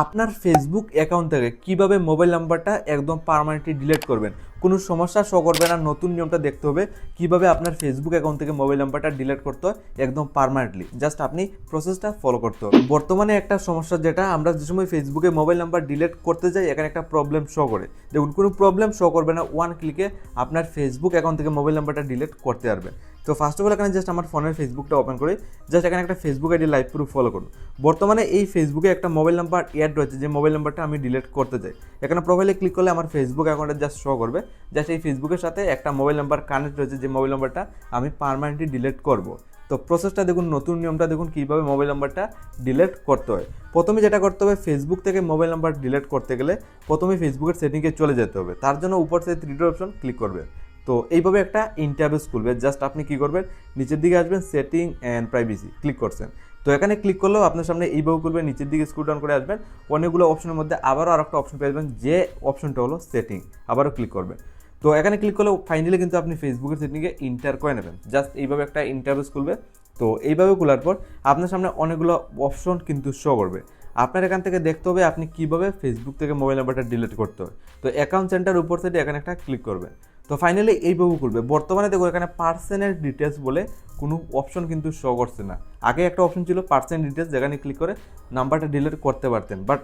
আপনার Facebook account থেকে কিভাবে মোবাইল নাম্বারটা একদম পার্মানেন্টলি ডিলিট করবেন, কোনো সমস্যা শো করবে না। নতুন নিয়মটা দেখতে হবে কিভাবে আপনার ফেসবুক অ্যাকাউন্ট থেকে মোবাইল নাম্বারটা ডিলিট করতে হয় একদম পার্মানেন্টলি। জাস্ট আপনি প্রসেসটা ফলো করতে হবে। বর্তমানে একটা সমস্যা, যেটা আমরা যে সময় ফেসবুকে মোবাইল নাম্বার ডিলিট করতে যাই, এখানে একটা প্রবলেম শো করে। দেখুন, কোনো প্রবলেম শো করবে না, ওয়ান ক্লিকে আপনার ফেসবুক অ্যাকাউন্ট থেকে মোবাইল নাম্বারটা ডিলিট করতে পারবেন। তো ফার্স্ট অফ অল এখানে জাস্ট আমার ফোনের ফেসবুকটা ওপেন করি। জাস্ট এখানে একটা Facebook ID live proof follow করুন। বর্তমানে এই ফেসবুকে একটা মোবাইল নাম্বার অ্যাড রয়েছে, যে মোবাইল নাম্বারটা আমি ডিলিট করতে চাই। এখানে প্রোফাইলে ক্লিক করলে আমার ফেসবুক অ্যাকাউন্টে জাস্ট শো করবে। জাস্ট এই ফেসবুকের সাথে একটা মোবাইল নাম্বার কানেক্ট রয়েছে, যে মোবাইল নাম্বারটা আমি পার্মানেন্টলি ডিলিট করব। তো প্রসেসটা দেখুন, নতুন নিয়মটা দেখুন কীভাবে মোবাইল নাম্বারটা ডিলিট করতে হয়। প্রথমে যেটা করতে হবে, ফেসবুক থেকে মোবাইল নাম্বার ডিলিট করতে গেলে প্রথমে ফেসবুকের সেটিংয়ে চলে যেতে হবে। তার জন্য উপর থেকে থ্রি ডট অপশন ক্লিক করবে। তো এইভাবে একটা ইন্টারফেস খুলবে। জাস্ট আপনি কী করবেন, নিচের দিকে আসবেন, সেটিং অ্যান্ড প্রাইভেসি ক্লিক করছেন। তো এখানে ক্লিক করলেও আপনার সামনে এইভাবে খুলবে। নিচের দিকে স্ক্রল ডাউন করে আসবেন, অনেকগুলো অপশনের মধ্যে আবারও আরেকটা অপশন পেয়ে যাবেন, যে অপশনটা হলো সেটিং। আবারও ক্লিক করবেন। তো এখানে ক্লিক করলে ফাইনালি কিন্তু আপনি ফেসবুকের সেটিংয়ে ইন্টার করে নেবেন। জাস্ট এইভাবে একটা ইন্টারফেস খুলবে। তো এইভাবে খোলার পর আপনার সামনে অনেকগুলো অপশন কিন্তু শো করবে। আপনার এখান থেকে দেখতে হবে আপনি কীভাবে ফেসবুক থেকে মোবাইল নাম্বারটা ডিলিট করতে হয়। তো অ্যাকাউন্ট সেন্টার উপর সাইডে এখানে একটা ক্লিক করবে। তো ফাইনালি এইভাবে খুলবে। বর্তমানে দেখো এখানে পার্সোনাল ডিটেলস বলে কোনো অপশন কিন্তু শো করছে না। আগে একটা অপশন ছিল পার্সোনাল ডিটেলস, যেখানে ক্লিক করে নাম্বারটা ডিলিট করতে পারতেন, বাট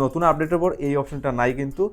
নতুন আপডেটের পর এই অপশনটা নাই কিন্তু।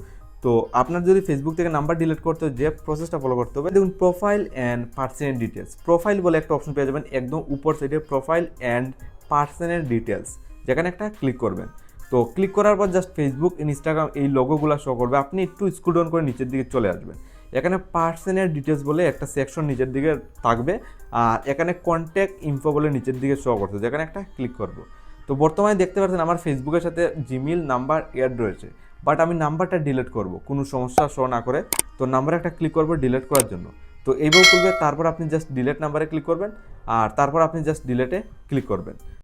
তো আপনার যদি ফেসবুক থেকে নাম্বার ডিলিট করতে হয়, যে প্রসেসটা ফলো করতে হবে, দেখুন profile and personal details. Profile বলে একটা অপশন পেয়ে যাবেন একদম উপর সাইডে, প্রোফাইল অ্যান্ড পার্সোনাল ডিটেলস, যেখানে একটা ক্লিক করবেন। তো ক্লিক করার পর জাস্ট ফেসবুক, ইনস্টাগ্রাম এই লোগোগুলো শো করবে। আপনি একটু স্ক্রল ডাউন করে নিচের দিকে চলে আসবেন। এখানে পার্সোনাল ডিটেলস বলে একটা সেকশন নিচের দিকে থাকবে, আর এখানে কন্ট্যাক্ট ইনফো বলে নিচের দিকে শো করছে, যেখানে একটা ক্লিক করব। তো বর্তমানে দেখতে পাচ্ছেন আমার ফেসবুকের সাথে জিমেইল নাম্বার অ্যাড রয়েছে, বাট আমি নাম্বারটা ডিলিট করব কোনো সমস্যা শো না করে। তো নাম্বারে একটা ক্লিক করবো ডিলিট করার জন্য। তো এইভাবে খুলবে। তারপর আপনি জাস্ট ডিলিট নাম্বারে ক্লিক করবেন, আর তারপর আপনি জাস্ট ডিলিটে ক্লিক করবেন।